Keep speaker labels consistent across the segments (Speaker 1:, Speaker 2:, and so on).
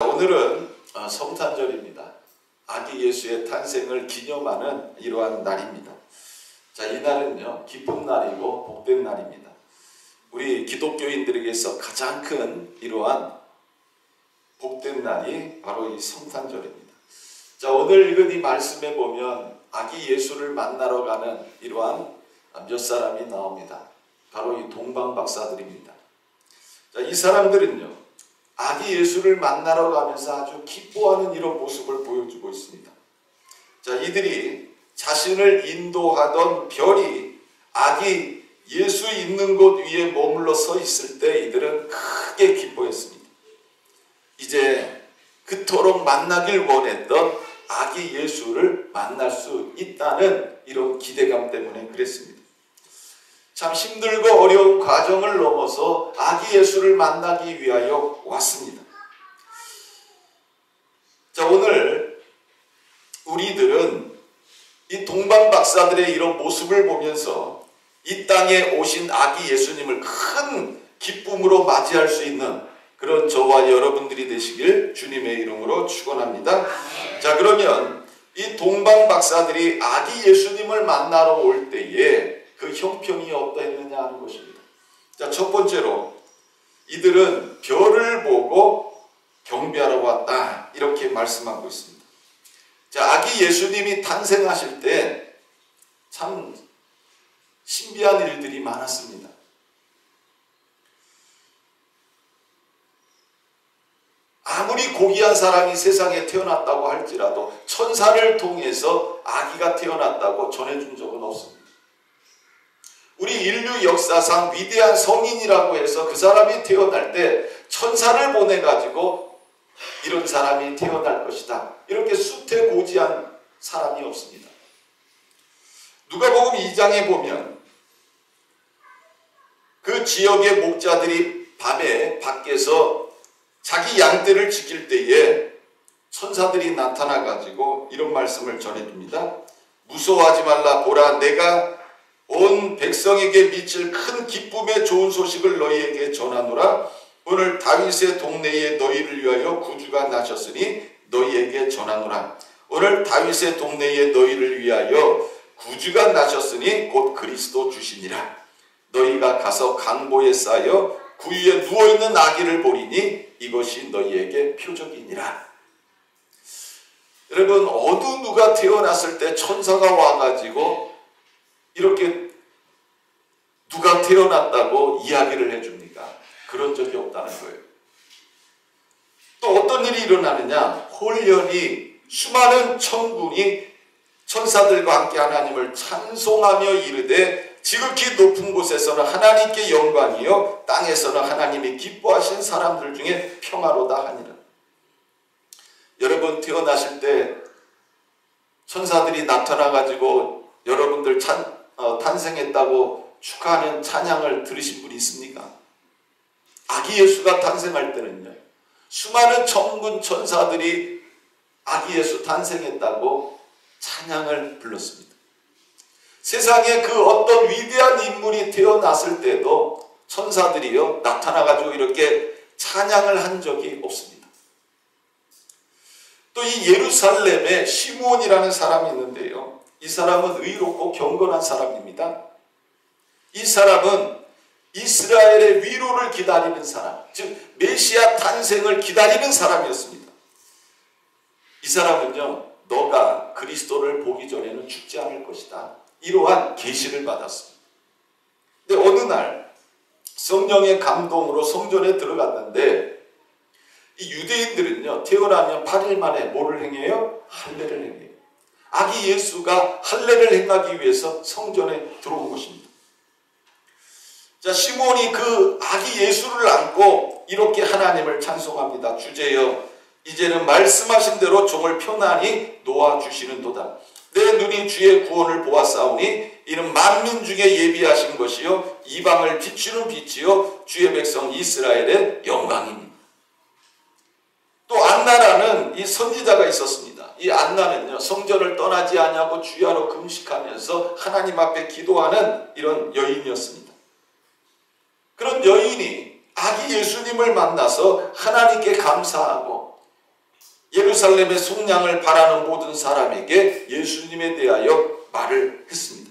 Speaker 1: 오늘은 성탄절입니다. 아기 예수의 탄생을 기념하는 이러한 날입니다. 자, 이 날은요, 기쁜 날이고 복된 날입니다. 우리 기독교인들에게서 가장 큰 이러한 복된 날이 바로 이 성탄절입니다. 자, 오늘 읽은 이 말씀에 보면 아기 예수를 만나러 가는 이러한 몇 사람이 나옵니다. 바로 이 동방박사들입니다. 자, 이 사람들은요, 아기 예수를 만나러 가면서 아주 기뻐하는 이런 모습을 보여주고 있습니다. 자, 이들이 자신을 인도하던 별이 아기 예수 있는 곳 위에 머물러 서 있을 때 이들은 크게 기뻐했습니다. 이제 그토록 만나길 원했던 아기 예수를 만날 수 있다는 이런 기대감 때문에 그랬습니다. 참 힘들고 어려운 과정을 넘어서 아기 예수를 만나기 위하여 왔습니다. 자, 오늘 우리들은 이 동방박사들의 이런 모습을 보면서 이 땅에 오신 아기 예수님을 큰 기쁨으로 맞이할 수 있는 그런 저와 여러분들이 되시길 주님의 이름으로 축원합니다. 자, 그러면 이 동방박사들이 아기 예수님을 만나러 올 때에 그 형편이 어떠했느냐 하는 것입니다. 자, 첫 번째로 이들은 별을 보고 경배하러 왔다, 이렇게 말씀하고 있습니다. 자, 아기 예수님이 탄생하실 때 참 신비한 일들이 많았습니다. 아무리 고귀한 사람이 세상에 태어났다고 할지라도 천사를 통해서 아기가 태어났다고 전해준 적은 없습니다. 우리 인류 역사상 위대한 성인이라고 해서 그 사람이 태어날 때 천사를 보내가지고 이런 사람이 태어날 것이다, 이렇게 수태고지한 사람이 없습니다. 누가복음 2장에 보면 그 지역의 목자들이 밤에 밖에서 자기 양떼를 지킬 때에 천사들이 나타나가지고 이런 말씀을 전해줍니다. 무서워하지 말라. 보라, 내가 온 백성에게 미칠 큰 기쁨의 좋은 소식을 너희에게 전하노라. 오늘 다윗의 동네에 너희를 위하여 구주가 나셨으니 너희에게 전하노라. 오늘 다윗의 동네에 너희를 위하여 구주가 나셨으니 곧 그리스도 주시니라. 너희가 가서 강보에 쌓여 그 위에 누워있는 아기를 보리니 이것이 너희에게 표적이니라. 여러분, 어느 누가 태어났을 때 천사가 와가지고 이렇게 누가 태어났다고 이야기를 해줍니까? 그런 적이 없다는 거예요. 또 어떤 일이 일어나느냐? 홀연히 수많은 천군이 천사들과 함께 하나님을 찬송하며 이르되 지극히 높은 곳에서는 하나님께 영광이요 땅에서는 하나님이 기뻐하신 사람들 중에 평화로다 하니라. 여러분, 태어나실 때 천사들이 나타나가지고 여러분들 탄생했다고 축하하는 찬양을 들으신 분이 있습니까? 아기 예수가 탄생할 때는요, 수많은 천군 천사들이 아기 예수 탄생했다고 찬양을 불렀습니다. 세상에 그 어떤 위대한 인물이 태어났을 때도 천사들이요 나타나가지고 이렇게 찬양을 한 적이 없습니다. 또 이 예루살렘에 시므온이라는 사람이 있는데요, 이 사람은 의롭고 경건한 사람입니다. 이 사람은 이스라엘의 위로를 기다리는 사람, 즉 메시아 탄생을 기다리는 사람이었습니다. 이 사람은요, 너가 그리스도를 보기 전에는 죽지 않을 것이다, 이러한 계시를 받았습니다. 근데 어느 날 성령의 감동으로 성전에 들어갔는데 이 유대인들은요, 태어나면 8일 만에 뭐를 행해요? 할례를 행해요. 아기 예수가 할례를 행하기 위해서 성전에 들어온 것입니다. 자, 시므온이 그 아기 예수를 안고 이렇게 하나님을 찬송합니다. 주제여, 이제는 말씀하신 대로 종을 편안히 놓아주시는도다. 내 눈이 주의 구원을 보았사오니 이는 만민 중에 예비하신 것이요 이방을 비추는 빛이요 주의 백성 이스라엘의 영광입니다. 또 안나라는 이 선지자가 있었습니다. 이 안나는요, 성전을 떠나지 아니하고 주야로 금식하면서 하나님 앞에 기도하는 이런 여인이었습니다. 그런 여인이 아기 예수님을 만나서 하나님께 감사하고 예루살렘의 속량을 바라는 모든 사람에게 예수님에 대하여 말을 했습니다.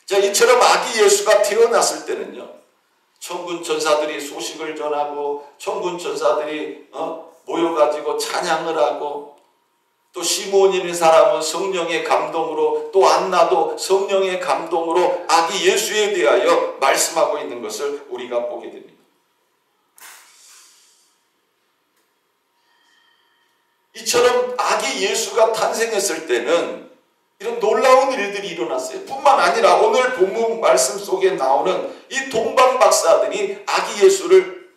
Speaker 1: 자, 이처럼 아기 예수가 태어났을 때는요, 천군 천사들이 소식을 전하고 천군 천사들이 모여가지고 찬양을 하고, 또 시몬이라는 사람은 성령의 감동으로, 또 안나도 성령의 감동으로 아기 예수에 대하여 말씀하고 있는 것을 우리가 보게 됩니다. 이처럼 아기 예수가 탄생했을 때는 이런 놀라운 일들이 일어났어요. 뿐만 아니라 오늘 본문 말씀 속에 나오는 이 동방 박사들이 아기 예수를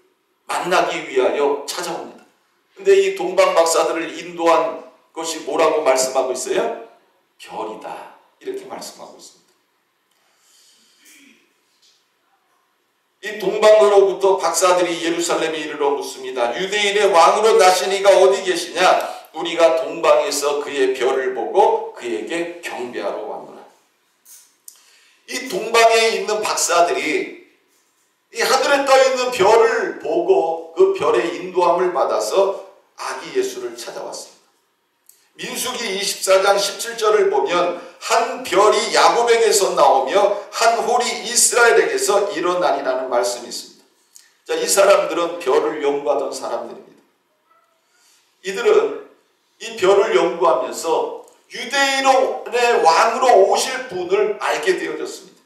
Speaker 1: 만나기 위하여 찾아옵니다. 근데 이 동방 박사들을 인도한 것이 뭐라고 말씀하고 있어요? 별이다, 이렇게 말씀하고 있습니다. 이 동방으로부터 박사들이 예루살렘에 이르러 묻습니다. 유대인의 왕으로 나신 이가 어디 계시냐? 우리가 동방에서 그의 별을 보고 그에게 경배하러 왔노라. 이 동방에 있는 박사들이 이 하늘에 떠 있는 별을 보고 그 별의 인도함을 받아서 아기 예수를 찾아왔습니다. 민수기 24장 17절을 보면 한 별이 야곱에게서 나오며 한 홀이 이스라엘에게서 일어나리라는 말씀이 있습니다. 자, 이 사람들은 별을 연구하던 사람들입니다. 이들은 이 별을 연구하면서 유대인의 왕으로 오실 분을 알게 되어졌습니다.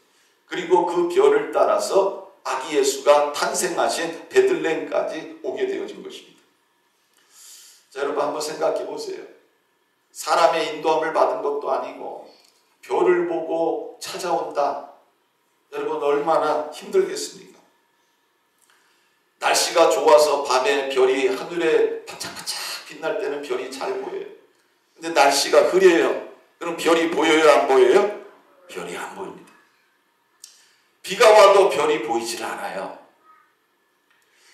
Speaker 1: 그리고 그 별을 따라서 아기 예수가 탄생하신 베들레헴까지 오게 되어진 것입니다. 자, 여러분 한번 생각해 보세요. 사람의 인도함을 받은 것도 아니고 별을 보고 찾아온다. 여러분 얼마나 힘들겠습니까? 날씨가 좋아서 밤에 별이 하늘에 반짝반짝 빛날 때는 별이 잘 보여요. 근데 날씨가 흐려요. 그럼 별이 보여요, 안 보여요? 별이 안 보입니다. 비가 와도 별이 보이질 않아요.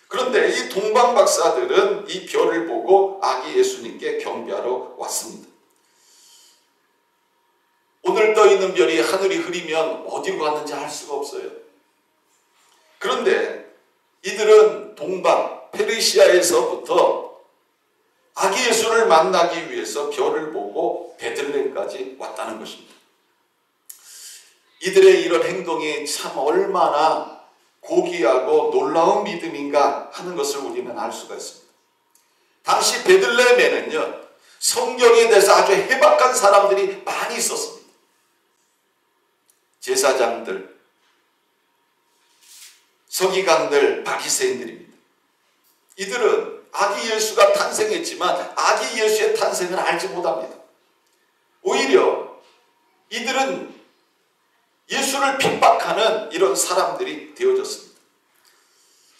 Speaker 1: 그런데 이 동방 박사들은 이 별을 보고 아기 예수님께 경배하러 왔습니다. 오늘 떠 있는 별이 하늘이 흐리면 어디로 갔는지 알 수가 없어요. 그런데 이들은 동방 페르시아에서부터 아기 예수를 만나기 위해서 별을 보고 베들레헴까지 왔다는 것입니다. 이들의 이런 행동이 참 얼마나 고귀하고 놀라운 믿음인가 하는 것을 우리는 알 수가 있습니다. 당시 베들레헴에는요, 성경에 대해서 아주 해박한 사람들이 많이 있었습니다. 제사장들, 서기관들, 바리새인들입니다. 이들은 아기 예수가 탄생했지만 아기 예수의 탄생을 알지 못합니다. 오히려 이들은 예수를 핍박하는 이런 사람들이 되어졌습니다.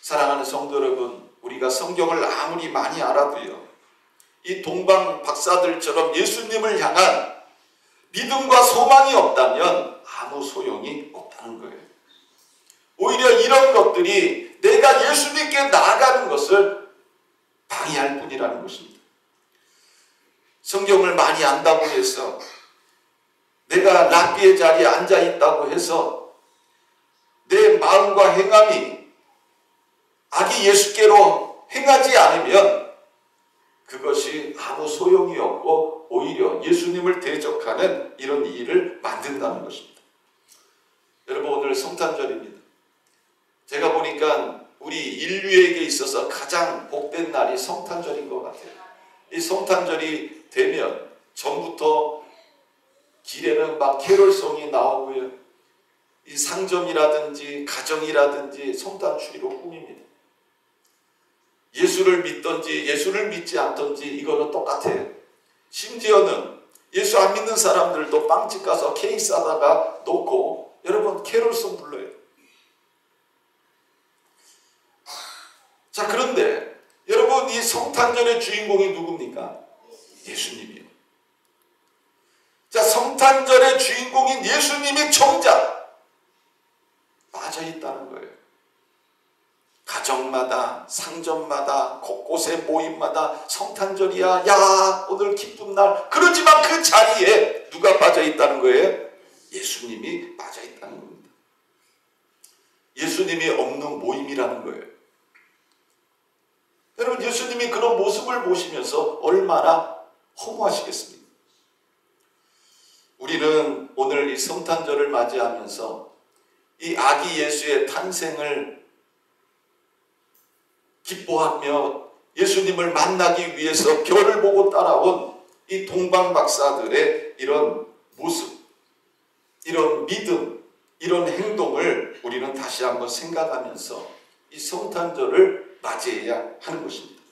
Speaker 1: 사랑하는 성도 여러분, 우리가 성경을 아무리 많이 알아도요, 이 동방 박사들처럼 예수님을 향한 믿음과 소망이 없다면 아무 소용이 없다는 거예요. 오히려 이런 것들이 내가 예수님께 나아가는 것을 방해할 뿐이라는 것입니다. 성경을 많이 안다고 해서, 내가 랍비의 자리에 앉아 있다고 해서 내 마음과 행함이 아기 예수께로 행하지 않으면 그것이 아무 소용이 없고 오히려 예수님을 대적하는 이런 일을 만든다는 것입니다. 여러분, 오늘 성탄절입니다. 제가 보니까 우리 인류에게 있어서 가장 복된 날이 성탄절인 것 같아요. 이 성탄절이 되면 전부터 길에는 막 캐롤송이 나오고요, 이 상점이라든지 가정이라든지 성탄 추리로 꾸밉니다. 예수를 믿든지 예수를 믿지 않든지 이거는 똑같아요. 심지어는 예수 안 믿는 사람들도 빵집 가서 케이크 싸다가 놓고 여러분 캐롤송 불러요. 자, 그런데 여러분, 이 성탄절의 주인공이 누굽니까? 예수님이요. 자, 성탄절의 주인공인 예수님이 정작 빠져 있다는 거예요. 가정마다, 상점마다, 곳곳의 모임마다 성탄절이야, 야 오늘 기쁜 날. 그렇지만 그 자리에 누가 빠져 있다는 거예요? 예수님이 빠져 있다는 겁니다. 예수님이 없는 모임이라는 거예요. 여러분, 예수님이 그런 모습을 보시면서 얼마나 허무하시겠습니까? 우리는 오늘 이 성탄절을 맞이하면서 이 아기 예수의 탄생을 기뻐하며 예수님을 만나기 위해서 별을 보고 따라온 이 동방박사들의 이런 모습, 이런 믿음, 이런 행동을 우리는 다시 한번 생각하면서 이 성탄절을 맞이해야 하는 것입니다.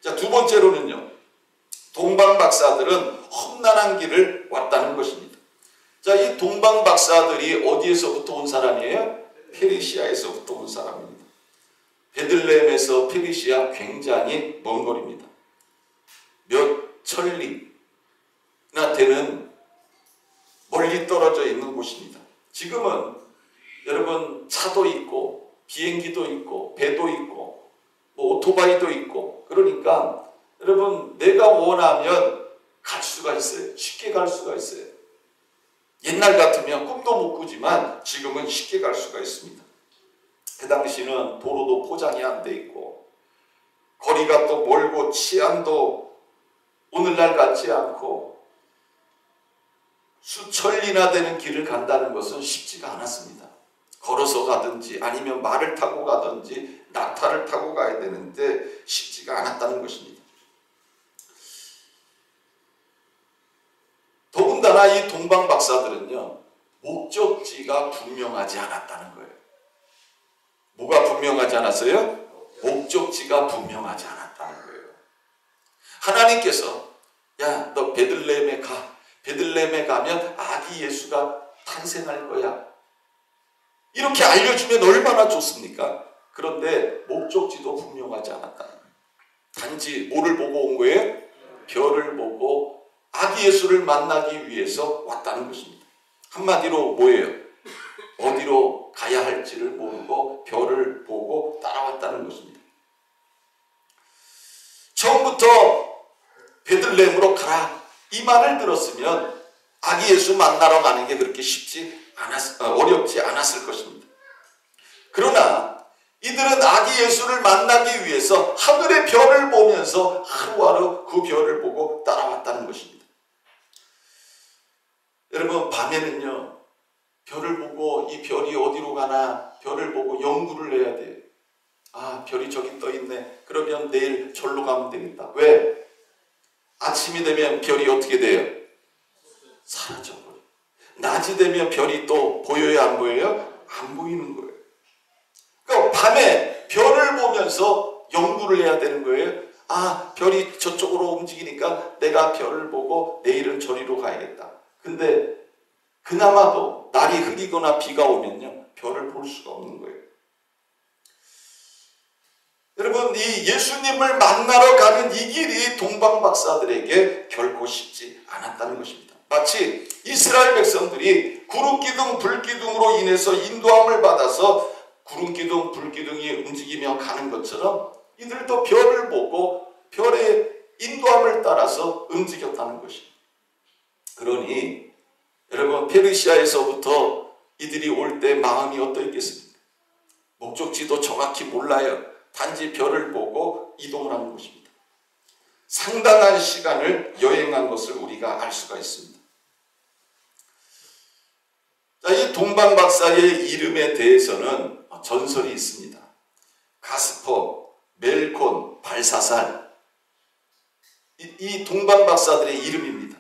Speaker 1: 자, 두 번째로는요, 동방박사들은 험난한 길을 왔다는 것입니다. 자, 이 동방박사들이 어디에서부터 온 사람이에요? 페르시아에서부터 온 사람입니다. 베들레헴에서 페르시아 굉장히 먼 거리입니다. 몇 천리나 되는 멀리 떨어져 있는 곳입니다. 지금은 여러분 차도 있고 비행기도 있고 배도 있고 뭐 오토바이도 있고, 그러니까 여러분 내가 원하면 갈 수가 있어요. 쉽게 갈 수가 있어요. 옛날 같으면 꿈도 못 꾸지만 지금은 쉽게 갈 수가 있습니다. 그 당시는 도로도 포장이 안 돼 있고 거리가 또 멀고 치안도 오늘날 같지 않고 수천리나 되는 길을 간다는 것은 쉽지가 않았습니다. 걸어서 가든지 아니면 말을 타고 가든지 낙타를 타고 가야 되는데 쉽지가 않았다는 것입니다. 더군다나 이 동방박사들은요, 목적지가 분명하지 않았다는 거예요. 뭐가 분명하지 않았어요? 목적지가 분명하지 않았다는 거예요. 하나님께서 야, 너 베들레헴에 가. 베들레헴에 가면 아기 예수가 탄생할 거야. 이렇게 알려주면 얼마나 좋습니까? 그런데 목적지도 분명하지 않았다는 거예요. 단지 뭐를 보고 온 거예요? 별을 보고 아기 예수를 만나기 위해서 왔다는 것입니다. 한마디로 뭐예요? 어디로 가야 할지를 모르고 별을 보고 따라왔다는 것입니다. 처음부터 베들레헴으로 가라, 이 말을 들었으면 아기 예수 만나러 가는 게 그렇게 어렵지 않았을 것입니다. 그러나 이들은 아기 예수를 만나기 위해서 하늘의 별을 보면서 하루하루 그 별을 보고 따라왔다는 것입니다. 여러분, 밤에는요, 별을 보고 이 별이 어디로 가나 별을 보고 연구를 해야 돼요. 아, 별이 저기 떠 있네. 그러면 내일 절로 가면 되겠다. 왜? 아침이 되면 별이 어떻게 돼요? 사라져버려요. 낮이 되면 별이 또 보여요, 안 보여요? 안 보이는 거예요. 그러니까 밤에 별을 보면서 연구를 해야 되는 거예요. 아, 별이 저쪽으로 움직이니까 내가 별을 보고 내일은 저리로 가야겠다. 근데 그나마도 날이 흐리거나 비가 오면요, 별을 볼 수가 없는 거예요. 여러분, 이 예수님을 만나러 가는 이 길이 동방박사들에게 결코 쉽지 않았다는 것입니다. 마치 이스라엘 백성들이 구름기둥, 불기둥으로 인해서 인도함을 받아서 구름기둥, 불기둥이 움직이며 가는 것처럼 이들도 별을 보고 별의 인도함을 따라서 움직였다는 것입니다. 그러니 여러분, 페르시아에서부터 이들이 올 때 마음이 어떠했겠습니까? 목적지도 정확히 몰라요. 단지 별을 보고 이동을 하는 것입니다. 상당한 시간을 여행한 것을 우리가 알 수가 있습니다. 자, 이 동방박사의 이름에 대해서는 전설이 있습니다. 가스퍼, 멜콘, 발사살, 이 동방박사들의 이름입니다.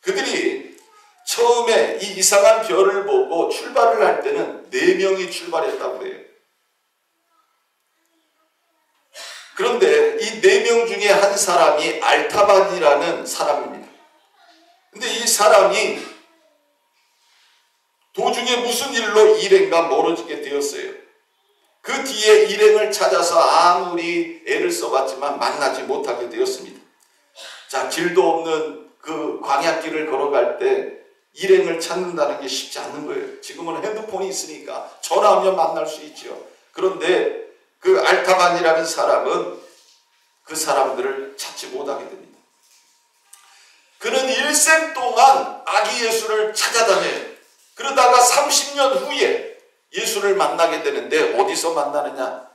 Speaker 1: 그들이 처음에 이 이상한 별을 보고 출발을 할 때는 4명이 출발했다고 해요. 그런데 이 4명 중에 한 사람이 알타반이라는 사람입니다. 근데 이 사람이 도중에 무슨 일로 일행과 멀어지게 되었어요. 그 뒤에 일행을 찾아서 아무리 애를 써봤지만 만나지 못하게 되었습니다. 자, 길도 없는 그 광야길을 걸어갈 때 일행을 찾는다는 게 쉽지 않는 거예요. 지금은 핸드폰이 있으니까 전화하면 만날 수 있죠. 그런데 그 알타반이라는 사람은 그 사람들을 찾지 못하게 됩니다. 그는 일생 동안 아기 예수를 찾아다녀요. 그러다가 30년 후에 예수를 만나게 되는데 어디서 만나느냐?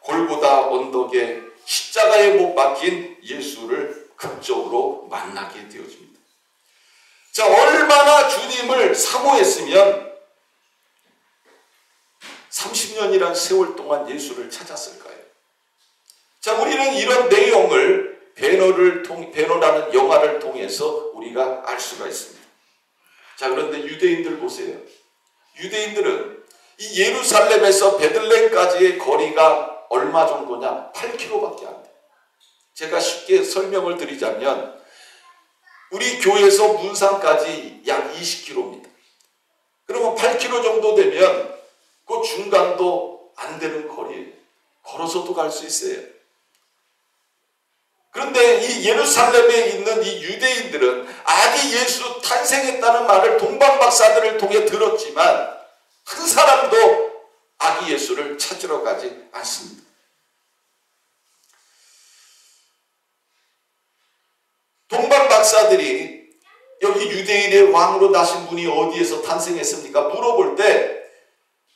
Speaker 1: 골고다 언덕에 십자가에 못 박힌 예수를 극적으로 만나게 되어집니다. 자, 얼마나 주님을 사모했으면 30년이란 세월 동안 예수를 찾았을까요? 자, 우리는 이런 내용을 베너라는 영화를 통해서 우리가 알 수가 있습니다. 자, 그런데 유대인들 보세요. 유대인들은 이 예루살렘에서 베들레헴까지의 거리가 얼마 정도냐? 8km밖에 안 돼요. 제가 쉽게 설명을 드리자면 우리 교회에서 문산까지 약 20km입니다. 그러면 8km 정도 되면 그 중간도 안 되는 거리예요. 걸어서도 갈 수 있어요. 그런데 이 예루살렘에 있는 이 유대인들은 아기 예수 탄생했다는 말을 동방박사들을 통해 들었지만 한 사람도 아기 예수를 찾으러 가지 않습니다. 동방박사들이 여기 유대인의 왕으로 나신 분이 어디에서 탄생했습니까? 물어볼 때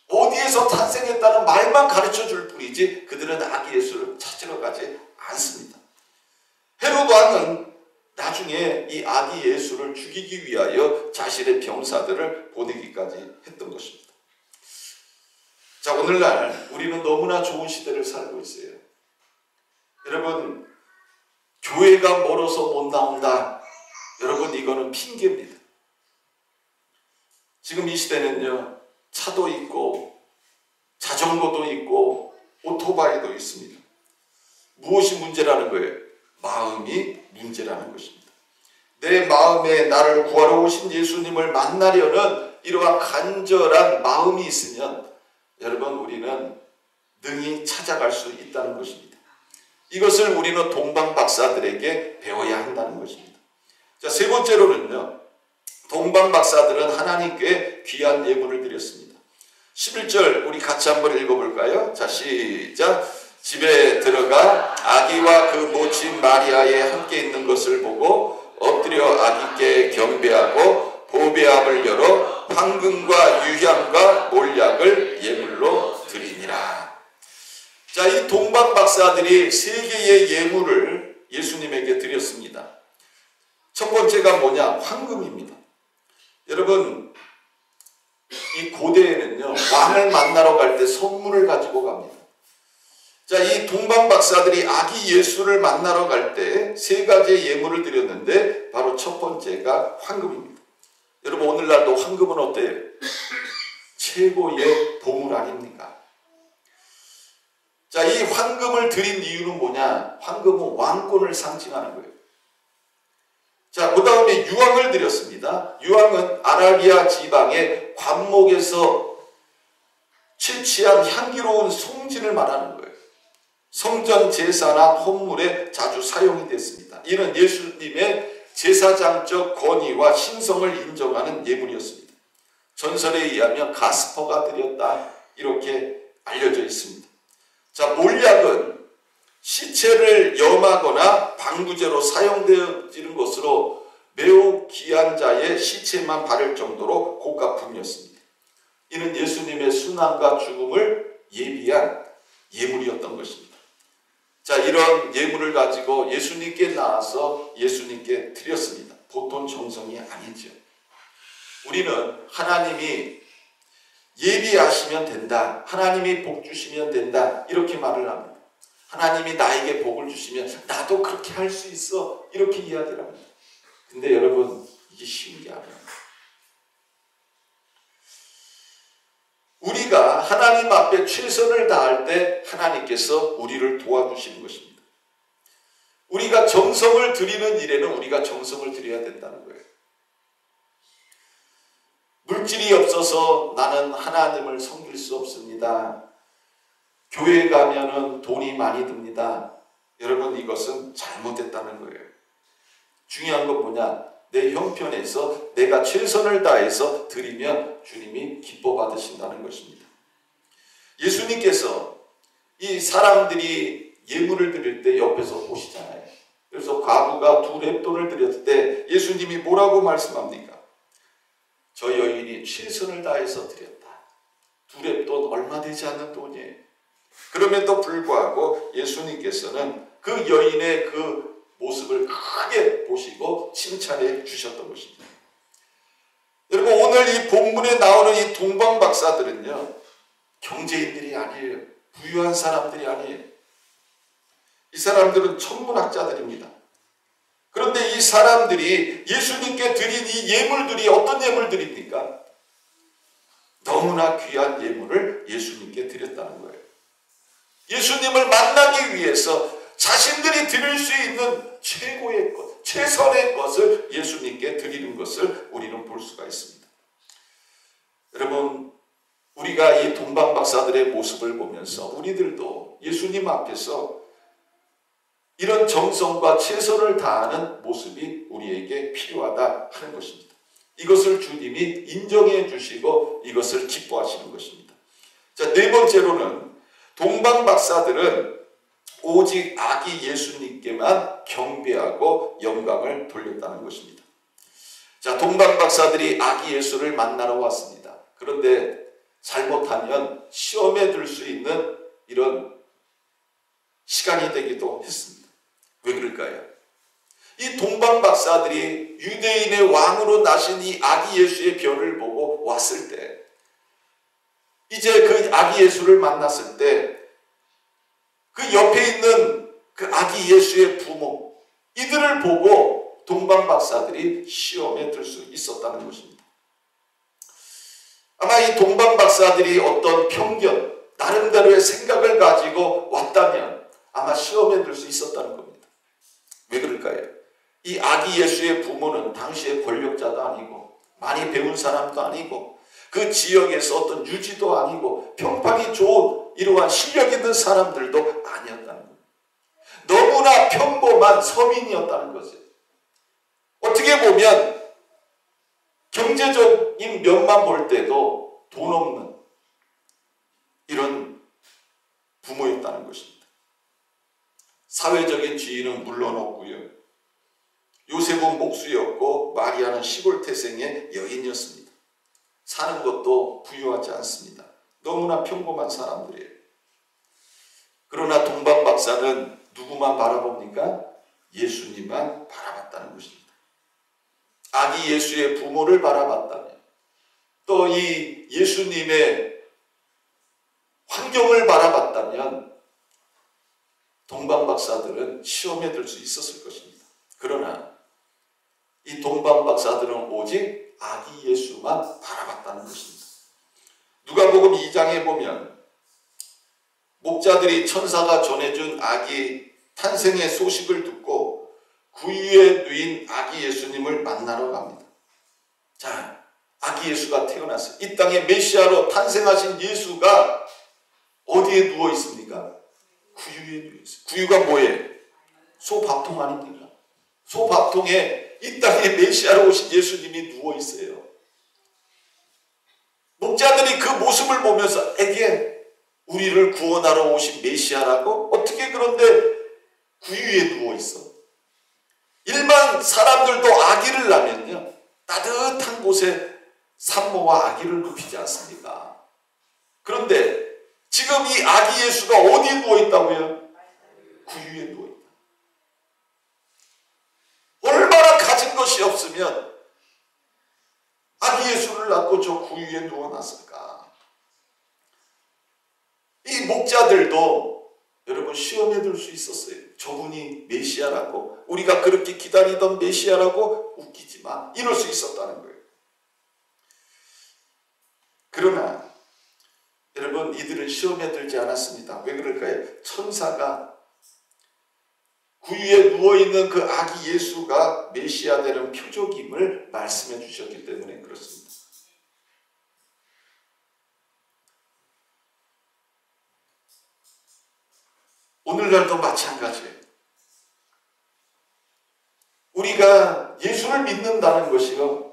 Speaker 1: 어디에서 탄생했다는 말만 가르쳐 줄 뿐이지 그들은 아기 예수를 찾으러 가지 않습니다. 헤롯 왕은 나중에 이 아기 예수를 죽이기 위하여 자신의 병사들을 보내기까지 했던 것입니다. 자, 오늘날 우리는 너무나 좋은 시대를 살고 있어요. 여러분, 교회가 멀어서 못 나온다. 여러분, 이거는 핑계입니다. 지금 이 시대는요, 차도 있고 자전거도 있고 오토바이도 있습니다. 무엇이 문제라는 거예요? 마음이 문제라는 것입니다. 내 마음에 나를 구하러 오신 예수님을 만나려는 이러한 간절한 마음이 있으면 여러분, 우리는 능히 찾아갈 수 있다는 것입니다. 이것을 우리는 동방박사들에게 배워야 한다는 것입니다. 자, 세 번째로는요, 동방박사들은 하나님께 귀한 예물을 드렸습니다. 11절 우리 같이 한번 읽어볼까요? 자, 시작. 집에 들어가 아기와 그 모친 마리아에 함께 있는 것을 보고 엎드려 아기께 경배하고 보배함을 열어 황금과 유향과 몰약을 예물로 드리니라. 자, 이 동방박사들이 세 개의 예물을 예수님에게 드렸습니다. 첫 번째가 뭐냐? 황금입니다. 여러분, 이 고대에는요, 왕을 만나러 갈 때 선물을 가지고 갑니다. 자, 이 동방박사들이 아기 예수를 만나러 갈 때 세 가지의 예물을 드렸는데 바로 첫 번째가 황금입니다. 여러분, 오늘날도 황금은 어때요? 최고의 보물 아닙니까? 자, 이 황금을 드린 이유는 뭐냐? 황금은 왕권을 상징하는 거예요. 자, 그 다음에 유황을 드렸습니다. 유황은 아라비아 지방의 관목에서 채취한 향기로운 송진을 말하는 거예요. 성전 제사나 헌물에 자주 사용이 됐습니다. 이는 예수님의 제사장적 권위와 신성을 인정하는 예물이었습니다. 전설에 의하면 가스퍼가 드렸다, 이렇게 알려져 있습니다. 자, 몰약은 시체를 염하거나 방부제로 사용되어지는 것으로 매우 귀한 자의 시체만 바를 정도로 고가품이었습니다. 이는 예수님의 순환과 죽음을 예비한 예물이었던 것입니다. 자, 이런 예물을 가지고 예수님께 나와서 예수님께 드렸습니다. 보통 정성이 아니죠. 우리는 하나님이 예비하시면 된다, 하나님이 복 주시면 된다, 이렇게 말을 합니다. 하나님이 나에게 복을 주시면 나도 그렇게 할 수 있어, 이렇게 이야기를 합니다. 근데 여러분, 이게 쉬운 게 아니에요. 우리가 하나님 앞에 최선을 다할 때 하나님께서 우리를 도와주시는 것입니다. 우리가 정성을 들이는 일에는 우리가 정성을 들여야 된다는 거예요. 물질이 없어서 나는 하나님을 섬길 수 없습니다. 교회에 가면은 돈이 많이 듭니다. 여러분, 이것은 잘못됐다는 거예요. 중요한 건 뭐냐? 내 형편에서 내가 최선을 다해서 드리면 주님이 기뻐 받으신다는 것입니다. 예수님께서 이 사람들이 예물을 드릴 때 옆에서 보시잖아요. 그래서 과부가 2렙돈을 드렸을 때 예수님이 뭐라고 말씀합니까? 저 여인이 최선을 다해서 드렸다. 2렙돈 얼마 되지 않는 돈이에요. 그럼에도 불구하고 예수님께서는 그 여인의 그 모습을 크게 보시고 칭찬해 주셨던 것입니다. 여러분, 오늘 이 본문에 나오는 이 동방박사들은요, 경제인들이 아니에요. 부유한 사람들이 아니에요. 이 사람들은 천문학자들입니다. 그런데 이 사람들이 예수님께 드린 이 예물들이 어떤 예물들입니까? 너무나 귀한 예물을 예수님께 드렸다는 거예요. 예수님을 만나기 위해서 자신들이 드릴 수 있는 최고의 것, 최선의 것을 예수님께 드리는 것을 우리는 볼 수가 있습니다. 여러분, 우리가 이 동방박사들의 모습을 보면서 우리들도 예수님 앞에서 이런 정성과 최선을 다하는 모습이 우리에게 필요하다 하는 것입니다. 이것을 주님이 인정해 주시고 이것을 기뻐하시는 것입니다. 자, 네 번째로는 동방박사들은 오직 아기 예수님께만 경배하고 영광을 돌렸다는 것입니다. 자, 동방박사들이 아기 예수를 만나러 왔습니다. 그런데 잘못하면 시험에 들 수 있는 이런 시간이 되기도 했습니다. 왜 그럴까요? 이 동방박사들이 유대인의 왕으로 나신 이 아기 예수의 별을 보고 왔을 때, 이제 그 아기 예수를 만났을 때 그 옆에 있는 그 아기 예수의 부모, 이들을 보고 동방박사들이 시험에 들 수 있었다는 것입니다. 아마 이 동방박사들이 어떤 편견, 나름대로의 생각을 가지고 왔다면 아마 시험에 들 수 있었다는 겁니다. 왜 그럴까요? 이 아기 예수의 부모는 당시의 권력자도 아니고 많이 배운 사람도 아니고 그 지역에서 어떤 유지도 아니고 평판이 좋은 이러한 실력 있는 사람들도 아니었다는 거예요. 너무나 평범한 서민이었다는 거죠. 어떻게 보면 경제적인 면만 볼 때도 돈 없는 이런 부모였다는 것입니다. 사회적인 지위는 물론 없고요. 요셉은 목수였고 마리아는 시골 태생의 여인이었습니다. 사는 것도 부유하지 않습니다. 너무나 평범한 사람들이에요. 그러나 동방박사는 누구만 바라봅니까? 예수님만 바라봤다는 것입니다. 아기 예수의 부모를 바라봤다면, 또 이 예수님의 환경을 바라봤다면 동방박사들은 시험에 들 수 있었을 것입니다. 그러나 이 동방박사들은 오직 아기 예수만 바라봤다는 것입니다. 누가복음 2장에 보면 목자들이 천사가 전해준 아기 탄생의 소식을 듣고 구유에 누인 아기 예수님을 만나러 갑니다. 자, 아기 예수가 태어났어요. 이 땅에 메시아로 탄생하신 예수가 어디에 누워 있습니까? 구유에 누워 있어요. 구유가 뭐예요? 소밥통 아닙니까? 소밥통에 이 땅에 메시아로 오신 예수님이 누워 있어요. 목자들이 그 모습을 보면서 에게 우리를 구원하러 오신 메시아라고? 어떻게 그런데 구유에 누워 있어? 일반 사람들도 아기를 낳으면요, 따뜻한 곳에 산모와 아기를 눕히지 않습니까? 그런데 지금 이 아기 예수가 어디에 누워 있다고요? 구유에 누워 있다. 얼마나 가진 것이 없으면 아기 예수를 낳고 저 구유에 누워놨을까? 이 목자들도 여러분 시험에 들 수 있었어요. 저분이 메시아라고, 우리가 그렇게 기다리던 메시아라고 웃기지 마, 이럴 수 있었다는 거예요. 그러나 여러분, 이들은 시험에 들지 않았습니다. 왜 그럴까요? 천사가 구유에 누워있는 그 아기 예수가 메시아 되는 표적임을 말씀해 주셨기 때문에 그렇습니다. 오늘날도 마찬가지예요. 우리가 예수를 믿는다는 것이요,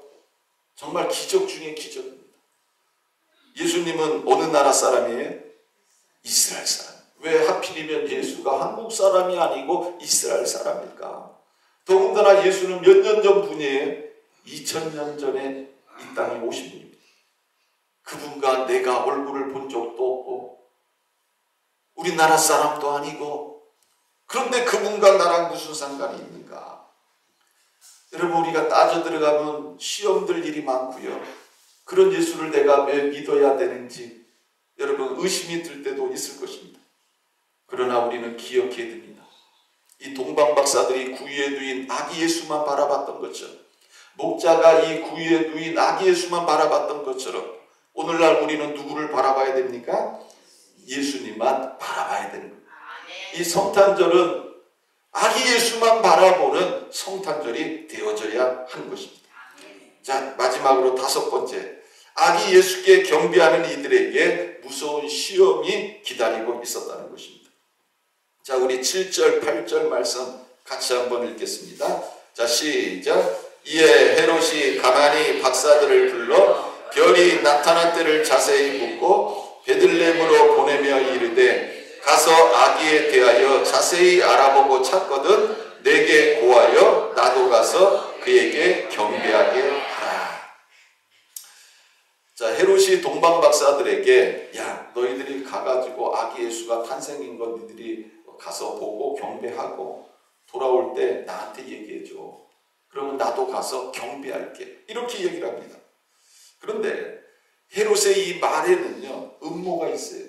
Speaker 1: 정말 기적 중에 기적입니다. 예수님은 어느 나라 사람이에요? 이스라엘 사람. 왜 하필이면 예수가 한국 사람이 아니고 이스라엘 사람일까? 더군다나 예수는 몇 년 전 분이에요? 2000년 전에 이 땅에 오신 분입니다. 그분과 내가 얼굴을 본 적도 없고 우리나라 사람도 아니고, 그런데 그분과 나랑 무슨 상관이 있는가? 여러분, 우리가 따져 들어가면 시험들 일이 많고요. 그런 예수를 내가 왜 믿어야 되는지 여러분 의심이 들 때도 있을 것입니다. 그러나 우리는 기억해야 됩니다. 이 동방박사들이 구유에 누인 아기 예수만 바라봤던 것처럼, 목자가 이 구유에 누인 아기 예수만 바라봤던 것처럼, 오늘날 우리는 누구를 바라봐야 됩니까? 예수님만 바라봐야 되는 거예요. 이 성탄절은 아기 예수만 바라보는 성탄절이 되어져야 하는 것입니다. 자, 마지막으로 5번째, 아기 예수께 경배하는 이들에게 무서운 시험이 기다리고 있었다는 것입니다. 자, 우리 7절, 8절 말씀 같이 한번 읽겠습니다. 자, 시작. 이에 헤롯이 가만히 박사들을 불러 별이 나타날 때를 자세히 묻고 베들레헴으로 보내며 이르되, 가서 아기에 대하여 자세히 알아보고 찾거든 내게 고하여 나도 가서 그에게 경배하게 하라. 자, 헤롯이 동방박사들에게, 야, 너희들이 가가지고 아기 예수가 탄생인 것 너희들이 가서 보고 경배하고 돌아올 때 나한테 얘기해줘. 그러면 나도 가서 경배할게. 이렇게 얘기를 합니다. 그런데 헤롯의 이 말에는요, 음모가 있어요.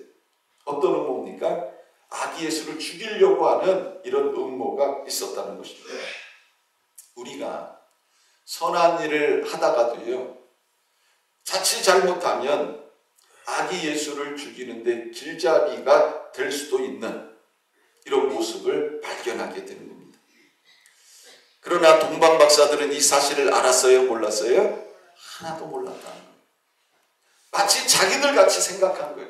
Speaker 1: 어떤 음모입니까? 아기 예수를 죽이려고 하는 이런 음모가 있었다는 것입니다. 우리가 선한 일을 하다가도요, 자칫 잘못하면 아기 예수를 죽이는데 길잡이가 될 수도 있는 이런 모습을 발견하게 되는 겁니다. 그러나 동방박사들은 이 사실을 알았어요? 몰랐어요? 하나도 몰랐다는 거예요. 마치 자기들 같이 생각한 거예요.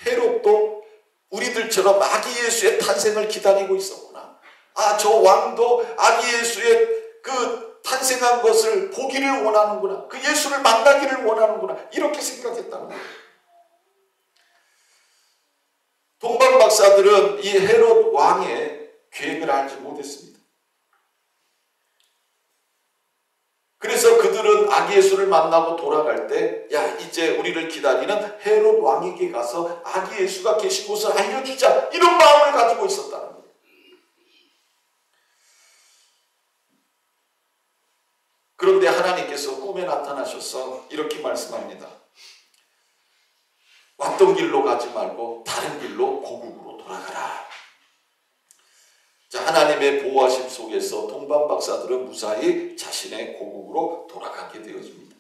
Speaker 1: 헤롯도 우리들처럼 아기 예수의 탄생을 기다리고 있었구나. 아, 저 왕도 아기 예수의 그 탄생한 것을 보기를 원하는구나. 그 예수를 만나기를 원하는구나. 이렇게 생각했다는 거예요. 동방박사들은 이 헤롯 왕의 계획을 알지 못했습니다. 그래서 그들은 아기 예수를 만나고 돌아갈 때, 야, 이제 우리를 기다리는 헤롯 왕에게 가서 아기 예수가 계신 곳을 알려주자, 이런 마음을 가지고 있었다는 거예요. 그런데 하나님께서 꿈에 나타나셔서 이렇게 말씀합니다. 왔던 길로 가지 말고 다른 길로 고국으로 돌아가라. 자, 하나님의 보호하심 속에서 동방박사들은 무사히 자신의 고국으로 돌아가게 되어집니다.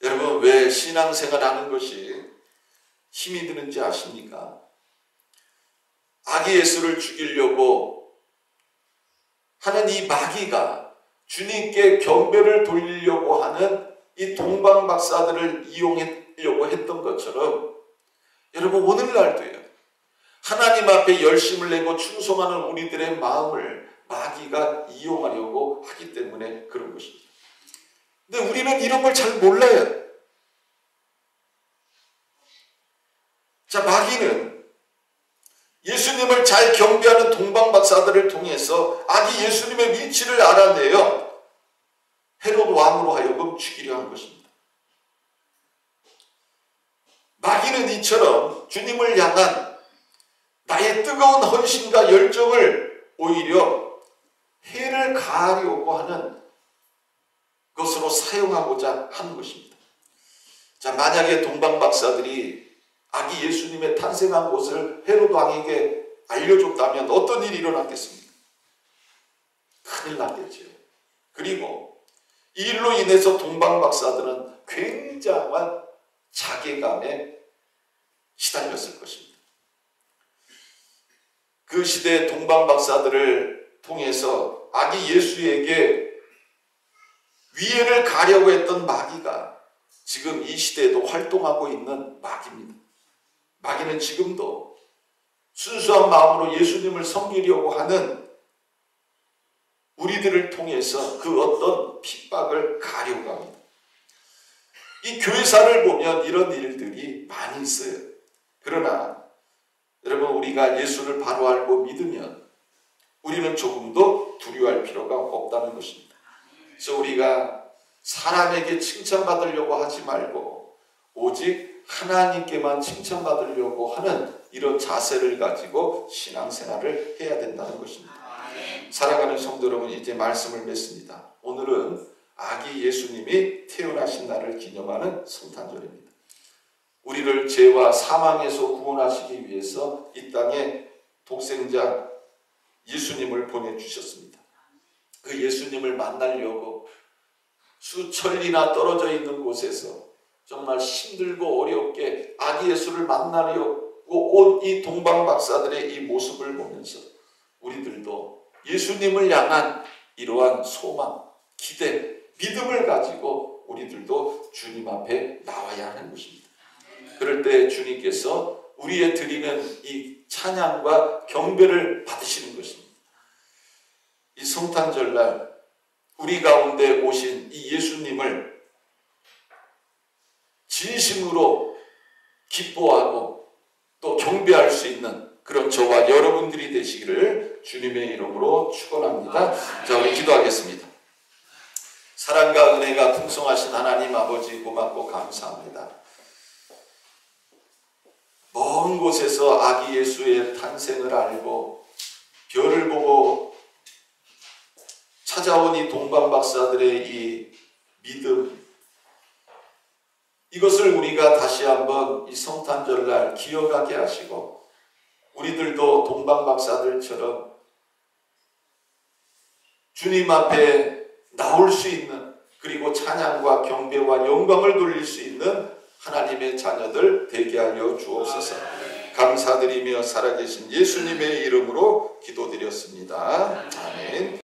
Speaker 1: 여러분, 왜 신앙생활 하는 것이 힘이 드는지 아십니까? 아기 예수를 죽이려고 하는 이 마귀가 주님께 경배를 돌리려고 하는 이 동방박사들을 이용하려고 했던 것처럼, 여러분, 오늘날도요, 하나님 앞에 열심을 내고 충성하는 우리들의 마음을 마귀가 이용하려고 하기 때문에 그런 것입니다. 근데 우리는 이런 걸 잘 몰라요. 자, 마귀는 예수님을 잘 경배하는 동방박사들을 통해서 아기 예수님의 위치를 알아내어 헤롯 왕으로 하여금 죽이려 한 것입니다. 마귀는 이처럼 주님을 향한 나의 뜨거운 헌신과 열정을 오히려 해를 가하려고 하는 것으로 사용하고자 하는 것입니다. 자, 만약에 동방박사들이 아기 예수님의 탄생한 곳을 헤롯 왕에게 알려줬다면 어떤 일이 일어났겠습니까? 큰일 났겠죠. 그리고 이 일로 인해서 동방박사들은 굉장한 자괴감에 시달렸을 것입니다. 그 시대의 동방박사들을 통해서 아기 예수에게 위해를 가려고 했던 마귀가 지금 이 시대에도 활동하고 있는 마귀입니다. 마귀는 지금도 순수한 마음으로 예수님을 섬기려고 하는 우리들을 통해서 그 어떤 핍박을 가려고 합니다. 이 교회사를 보면 이런 일들이 많이 있어요. 그러나 여러분, 우리가 예수를 바로 알고 믿으면 우리는 조금도 두려워할 필요가 없다는 것입니다. 그래서 우리가 사람에게 칭찬받으려고 하지 말고 오직 하나님께만 칭찬받으려고 하는 이런 자세를 가지고 신앙생활을 해야 된다는 것입니다. 사랑하는 성도 여러분, 이제 말씀을 맺습니다. 오늘은 아기 예수님이 태어나신 날을 기념하는 성탄절입니다. 우리를 죄와 사망에서 구원하시기 위해서 이 땅에 독생자 예수님을 보내주셨습니다. 그 예수님을 만나려고 수천리나 떨어져 있는 곳에서 정말 힘들고 어렵게 아기 예수를 만나려고 온 이 동방박사들의 이 모습을 보면서 우리들도 예수님을 향한 이러한 소망, 기대, 믿음을 가지고 우리들도 주님 앞에 나와야 하는 것입니다. 그럴 때 주님께서 우리의 드리는 이 찬양과 경배를 받으시는 것입니다. 이 성탄절날 우리 가운데 오신 이 예수님을 진심으로 기뻐하고 또 경배할 수 있는 그런 저와 여러분들이 되시기를 주님의 이름으로 축원합니다. 자, 우리 기도하겠습니다. 사랑과 은혜가 풍성하신 하나님 아버지, 고맙고 감사합니다. 먼 곳에서 아기 예수의 탄생을 알고 별을 보고 찾아온 이 동방박사들의 이 믿음, 이것을 우리가 다시 한번 이 성탄절날 기억하게 하시고 우리들도 동방박사들처럼 주님 앞에 나올 수 있는, 그리고 찬양과 경배와 영광을 돌릴 수 있는 하나님의 자녀들 되게 하여 주옵소서. 감사드리며 살아계신 예수님의 이름으로 기도드렸습니다. 아멘.